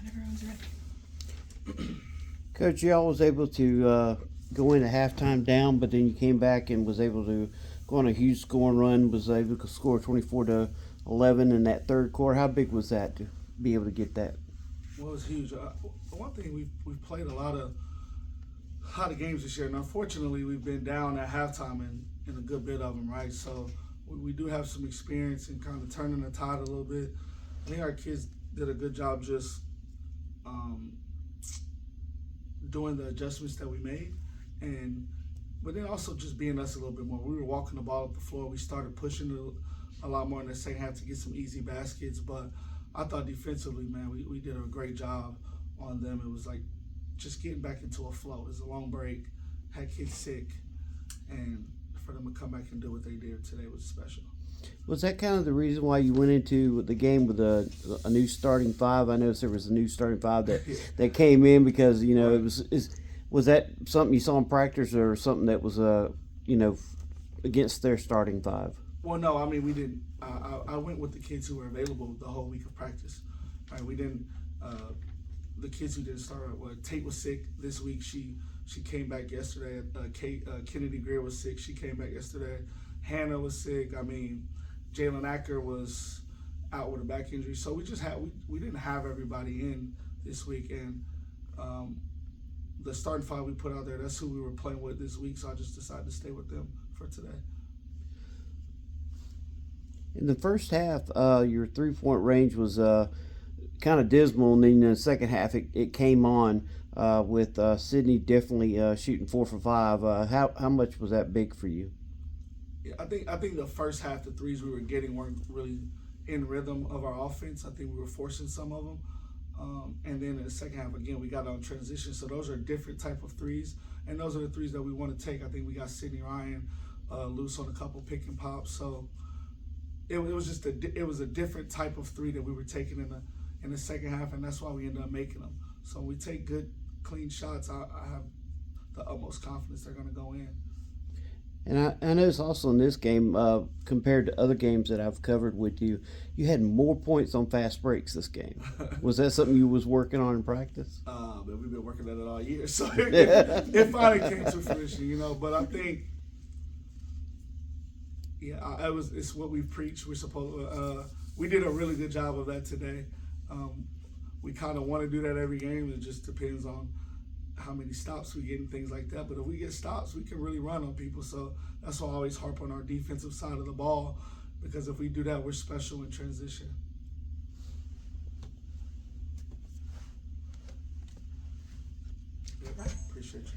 Everyone's ready. Coach, y'all was able to go into halftime down, but then you came back and was able to go on a huge scoring run. Was able to score 24-11 in that third quarter. How big was that to be able to get that? Well, it's huge. One thing we've played a lot of games this year, and unfortunately we've been down at halftime in a good bit of them, right? So we do have some experience in kind of turning the tide a little bit. I think our kids did a good job just doing the adjustments that we made, but then also just being us a little bit more. We were walking the ball up the floor. We started pushing a lot more in the second half to get some easy baskets, but I thought defensively, man, we did a great job on them. It was like just getting back into a flow. It was a long break, had kids sick, and for them to come back and do what they did today was special. Was that kind of the reason why you went into the game with a new starting five? I noticed there was a new starting five that came in because it was that something you saw in practice or something that was against their starting five? Well, no, I mean we didn't. I went with the kids who were available the whole week of practice. Right, we didn't. The kids who didn't start. Well, Tate was sick this week. She came back yesterday. Kennedy Greer was sick. She came back yesterday. Hannah was sick. I mean, Jalen Acker was out with a back injury. So we just we didn't have everybody in this week, and the starting five we put out there, that's who we were playing with this week. So I just decided to stay with them for today. In the first half, your 3-point range was kind of dismal, and then in the second half it came on with Sydney definitely shooting 4 for 5. How much was that big for you? Yeah, I think the first half, the threes we were getting weren't really in rhythm of our offense. I think we were forcing some of them. And then in the second half, again, we got on transition. So those are different type of threes. And those are the threes that we want to take. I think we got Sydney Ryan loose on a couple pick and pops. So it was just it was a different type of three that we were taking in the second half. And that's why we ended up making them. So when we take good, clean shots, I have the utmost confidence they're going to go in. And I noticed also in this game, compared to other games that I've covered with you, you had more points on fast breaks this game. Was that something you was working on in practice? But we've been working at it all year, so it finally came to fruition, But I think, it's what we preach. We're supposed. We did a really good job of that today. We kind of want to do that every game. It just depends on how many stops we get and things like that. But if we get stops, we can really run on people. So that's why I always harp on our defensive side of the ball, because if we do that, we're special in transition. Yep. Appreciate you.